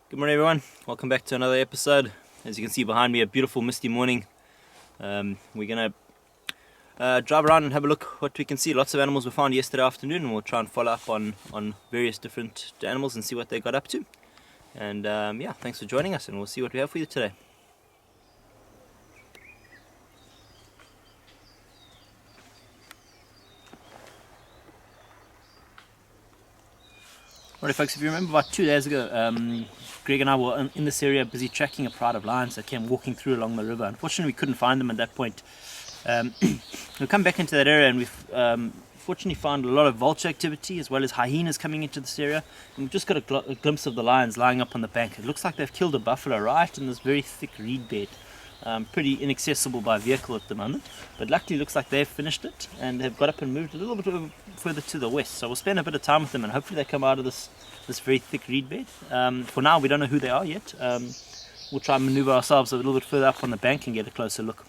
Good morning everyone, welcome back to another episode. As you can see behind me, a beautiful misty morning. We're going to drive around and have a look what we can see. Lots of animals were found yesterday afternoon, and we'll try and follow up on various different animals and see what they got up to. And yeah, thanks for joining us, and we'll see what we have for you today. Alright folks, if you remember about 2 days ago, Greg and I were in this area busy tracking a pride of lions that came walking through along the river. Unfortunately, we couldn't find them at that point. We've come back into that area, and we've fortunately found a lot of vulture activity as well as hyenas coming into this area. And we've just got a glimpse of the lions lying up on the bank. It looks like they've killed a buffalo right in this very thick reed bed. Pretty inaccessible by vehicle at the moment, but luckily looks like they've finished it and have got up and moved a little bit further to the west. So we'll spend a bit of time with them, and hopefully they come out of this very thick reed bed. For now, we don't know who they are yet. We'll try and maneuver ourselves a little bit further up on the bank and get a closer look.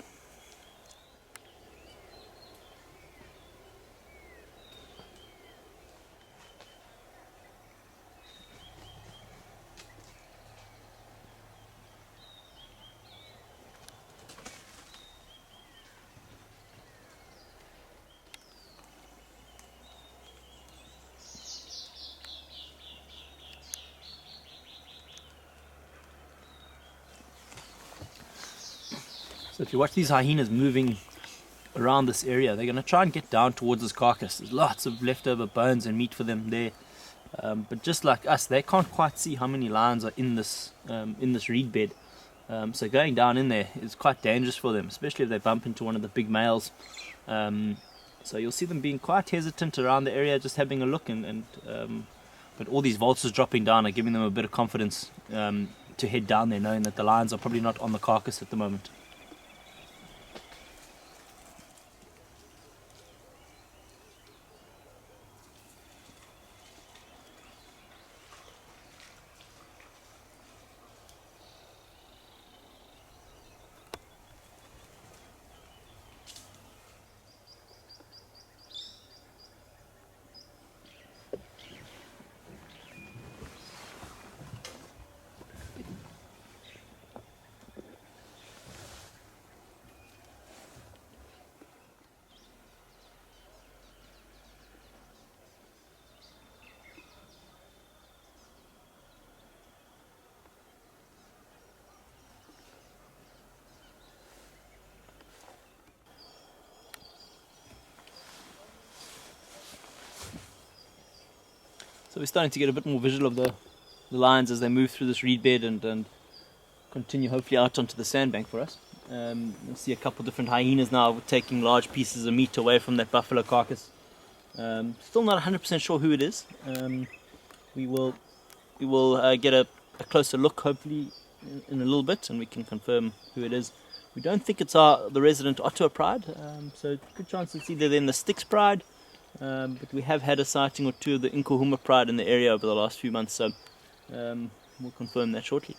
So if you watch these hyenas moving around this area, they're going to try and get down towards this carcass. There's lots of leftover bones and meat for them there. But just like us, they can't quite see how many lions are in this reed bed. So going down in there is quite dangerous for them, especially if they bump into one of the big males. So you'll see them being quite hesitant around the area, just having a look. But all these vultures dropping down are giving them a bit of confidence to head down there, knowing that the lions are probably not on the carcass at the moment. So we're starting to get a bit more visual of the lions as they move through this reed bed and continue hopefully out onto the sandbank for us. You'll see a couple different hyenas now taking large pieces of meat away from that buffalo carcass. Still not 100% sure who it is. We will get a closer look hopefully in a little bit, and we can confirm who it is. We don't think it's the resident Ottawa pride, so good chance it's either then the Styx pride. But we have had a sighting or two of the Inkohuma pride in the area over the last few months, so we'll confirm that shortly.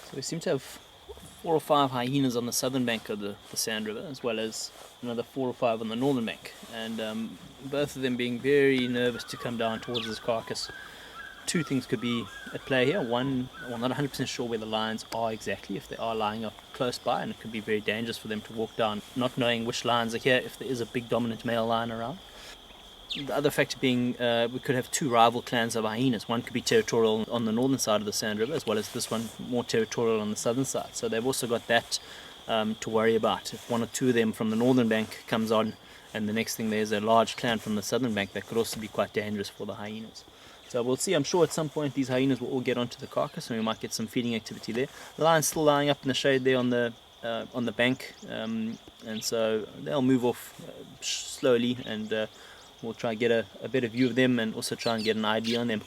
So we seem to have 4 or 5 hyenas on the southern bank of the Sand River, as well as another 4 or 5 on the northern bank, and both of them being very nervous to come down towards this carcass. two things could be at play here. One, well, not 100% sure where the lions are exactly, if they are lying up close by, and it could be very dangerous for them to walk down, not knowing which lions are here if there is a big dominant male lion around. The other factor being we could have two rival clans of hyenas. One could be territorial on the northern side of the Sand River, as well as this one more territorial on the southern side. So they've also got that to worry about. If one or two of them from the northern bank comes on, and the next thing there's a large clan from the southern bank, that could also be quite dangerous for the hyenas. So we'll see. I'm sure at some point these hyenas will all get onto the carcass, and we might get some feeding activity there. The lion's still lying up in the shade there on the bank, and so they'll move off slowly, and we'll try and get a better view of them, and also try and get an ID on them.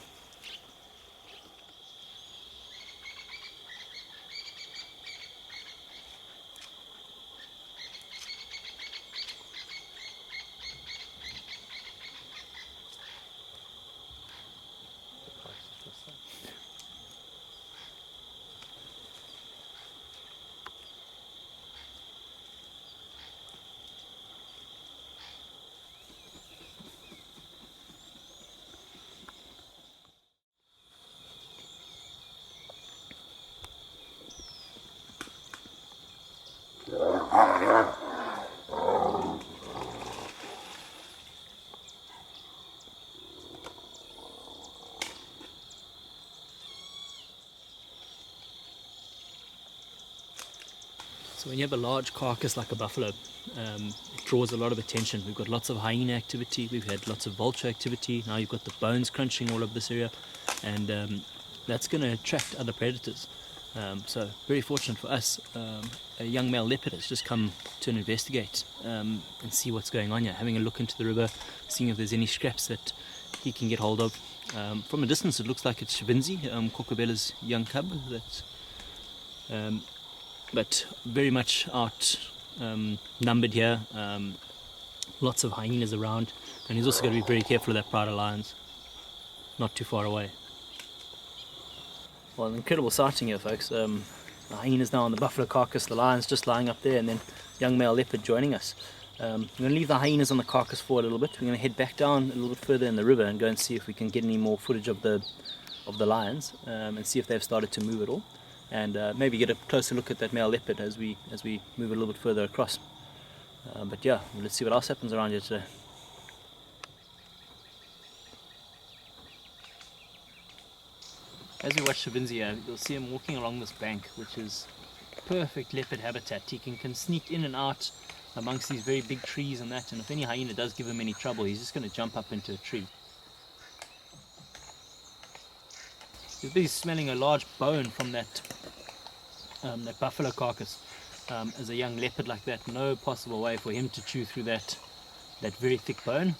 So when you have a large carcass like a buffalo, it draws a lot of attention. We've got lots of hyena activity, we've had lots of vulture activity, now you've got the bones crunching all over this area, and that's going to attract other predators. So very fortunate for us, a young male leopard has just come to investigate and see what's going on here, having a look into the river, seeing if there's any scraps that he can get hold of. From a distance it looks like it's Shavinzi, Kokobella's young cub, but very much outnumbered here. Lots of hyenas around, and he's also got to be very careful of that pride of lions not too far away. Well, an incredible sighting here, folks. The hyenas now on the buffalo carcass, the lions just lying up there, and then young male leopard joining us. We're going to leave the hyenas on the carcass for a little bit. We're going to head back down a little bit further in the river and go and see if we can get any more footage of the lions, and see if they've started to move at all, and maybe get a closer look at that male leopard as we move a little bit further across. But yeah, let's see what else happens around here today. As we watch Shavinzi, you'll see him walking along this bank, which is perfect leopard habitat. He can sneak in and out amongst these very big trees and that, and if any hyena does give him any trouble, he's just going to jump up into a tree. He's busy smelling a large bone from that buffalo carcass. As a young leopard like that, no possible way for him to chew through that very thick bone.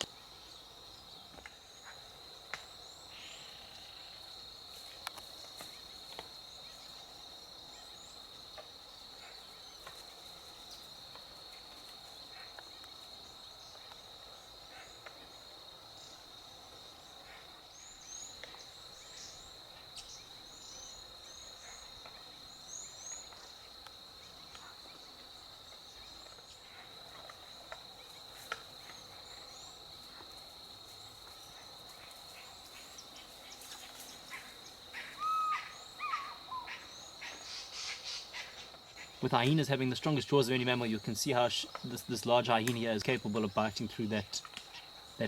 With hyenas having the strongest jaws of any mammal, you can see how this large hyena here is capable of biting through that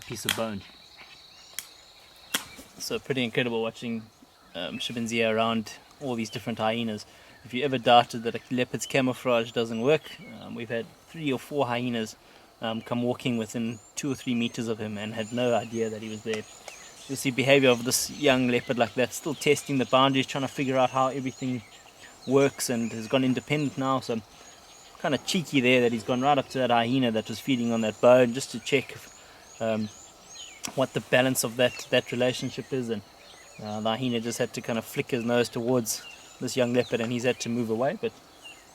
piece of bone. So pretty incredible watching Shavinzi around all these different hyenas. If you ever doubted that a leopard's camouflage doesn't work, we've had 3 or 4 hyenas come walking within 2 or 3 meters of him and had no idea that he was there. You'll see behavior of this young leopard like that, still testing the boundaries, trying to figure out how everything works, and has gone independent now. So kind of cheeky there that he's gone right up to that hyena that was feeding on that bone, just to check what the balance of that relationship is, and the hyena just had to kind of flick his nose towards this young leopard, and he's had to move away. But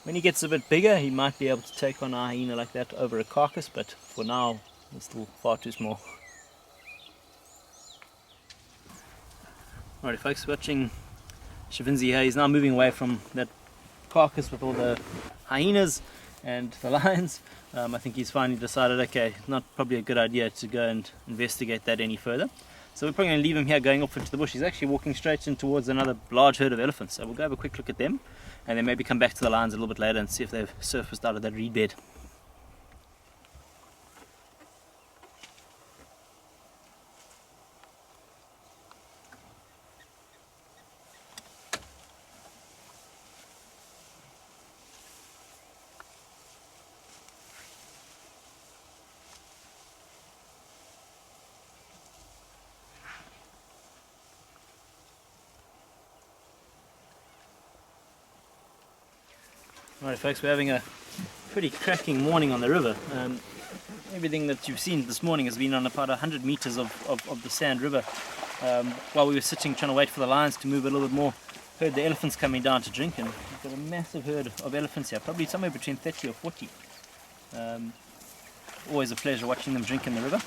when he gets a bit bigger, he might be able to take on a hyena like that over a carcass, but for now it's still far too small. Alright folks, watching Shavinzi here. He's now moving away from that carcass with all the hyenas and the lions. I think he's finally decided, okay, not probably a good idea to go and investigate that any further. So we're probably going to leave him here going off into the bush. He's actually walking straight in towards another large herd of elephants. So we'll go have a quick look at them and then maybe come back to the lions a little bit later and see if they've surfaced out of that reed bed. Alright folks, we're having a pretty cracking morning on the river. Everything that you've seen this morning has been on about 100 meters of the sand river. While we were sitting trying to wait for the lions to move a little bit more, heard the elephants coming down to drink, and we've got a massive herd of elephants here, probably somewhere between 30 or 40. Always a pleasure watching them drink in the river.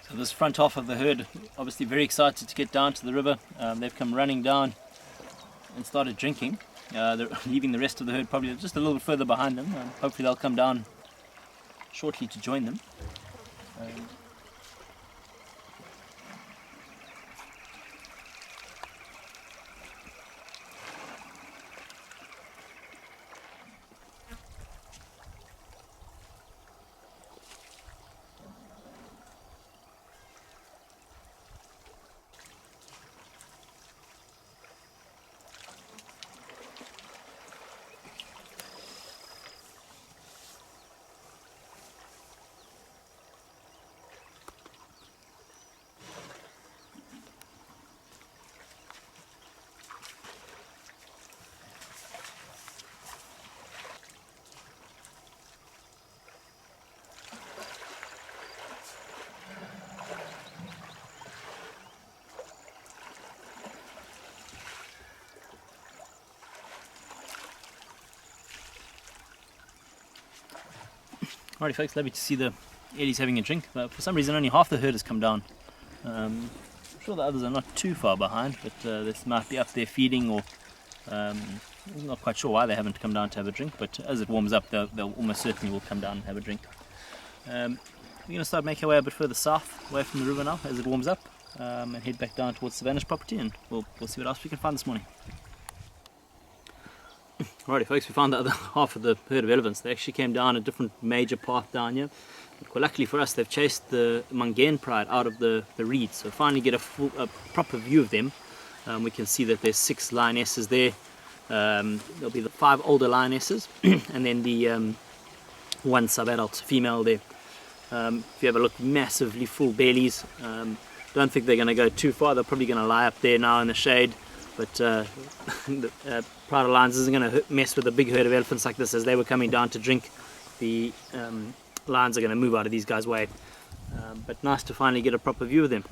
So this front half of the herd, obviously very excited to get down to the river. They've come running down and started drinking. They're leaving the rest of the herd probably just a little bit further behind them. Hopefully they'll come down shortly to join them. Alrighty folks, lovely to see the Eddies having a drink, but for some reason only half the herd has come down. I'm sure the others are not too far behind, but this might be up there feeding, or I'm not quite sure why they haven't come down to have a drink, but as it warms up they'll almost certainly will come down and have a drink. We're going to start making our way a bit further south, away from the river now as it warms up, and head back down towards Savanna's property, and we'll see what else we can find this morning. Alrighty folks, we found the other half of the herd of elephants. They actually came down a different major path down here. But quite luckily for us, they've chased the Mangane pride out of the reeds. So finally get a proper view of them. We can see that there's 6 lionesses there. There'll be the 5 older lionesses and then the 1 sub-adult female there. If you have a look, massively full bellies. Don't think they're going to go too far. They're probably going to lie up there now in the shade. But the pride of lions isn't going to mess with a big herd of elephants like this. As they were coming down to drink, the lions are going to move out of these guys' way. But nice to finally get a proper view of them.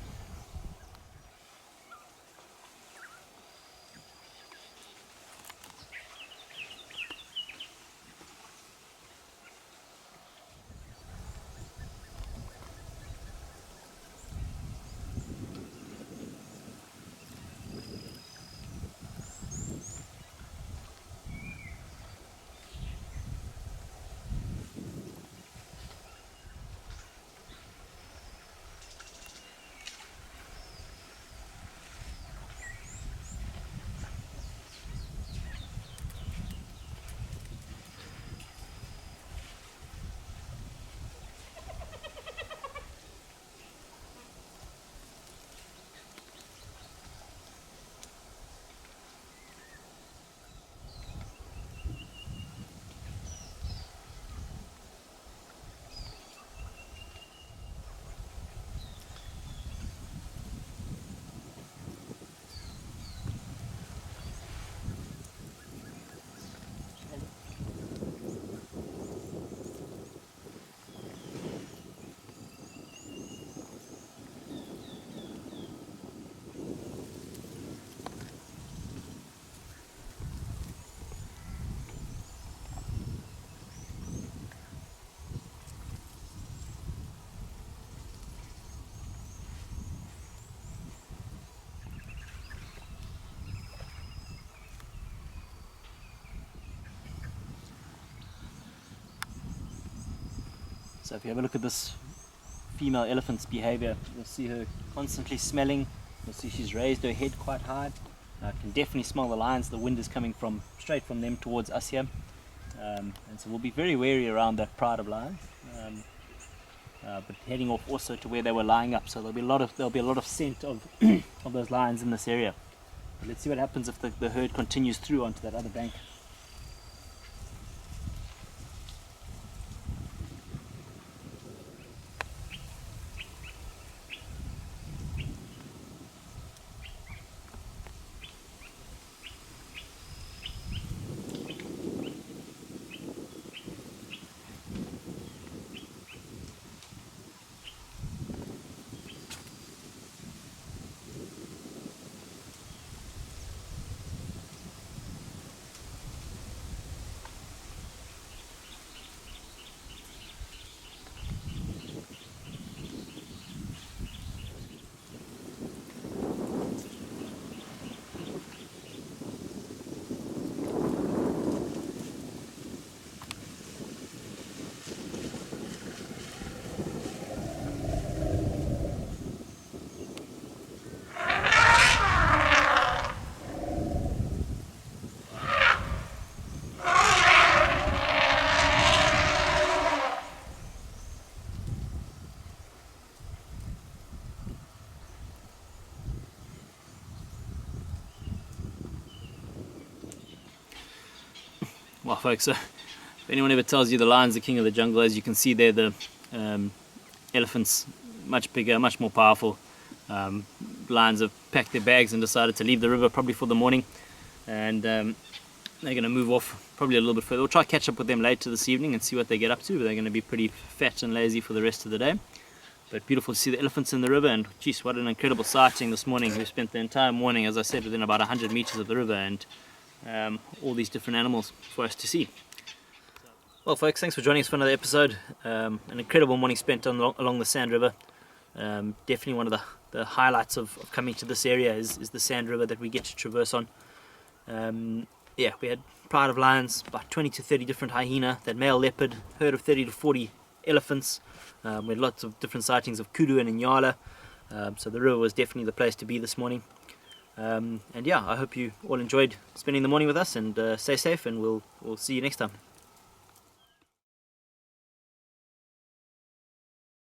So if you have a look at this female elephant's behavior, you'll see her constantly smelling. You'll see she's raised her head quite high. I can definitely smell the lions. The wind is coming from straight from them towards us here, and so we'll be very wary around that pride of lions. But heading off also to where they were lying up, so there'll be a lot of scent of of those lions in this area. But let's see what happens if the herd continues through onto that other bank. Well, folks, if anyone ever tells you the lion's the king of the jungle, as you can see there, the elephant's much bigger, much more powerful. Lions have packed their bags and decided to leave the river probably for the morning, and they're going to move off probably a little bit further. We'll try to catch up with them later this evening and see what they get up to, but they're going to be pretty fat and lazy for the rest of the day. But beautiful to see the elephants in the river, and geez, what an incredible sighting this morning. We spent the entire morning, as I said, within about 100 meters of the river, and all these different animals for us to see. Well, folks, thanks for joining us for another episode. An incredible morning spent along the Sand River. Definitely one of the highlights of coming to this area is the Sand River that we get to traverse on. Yeah, we had pride of lions, about 20 to 30 different hyena, that male leopard, herd of 30 to 40 elephants. We had lots of different sightings of kudu and inyala. So the river was definitely the place to be this morning. And yeah, I hope you all enjoyed spending the morning with us, and stay safe, and we'll see you next time.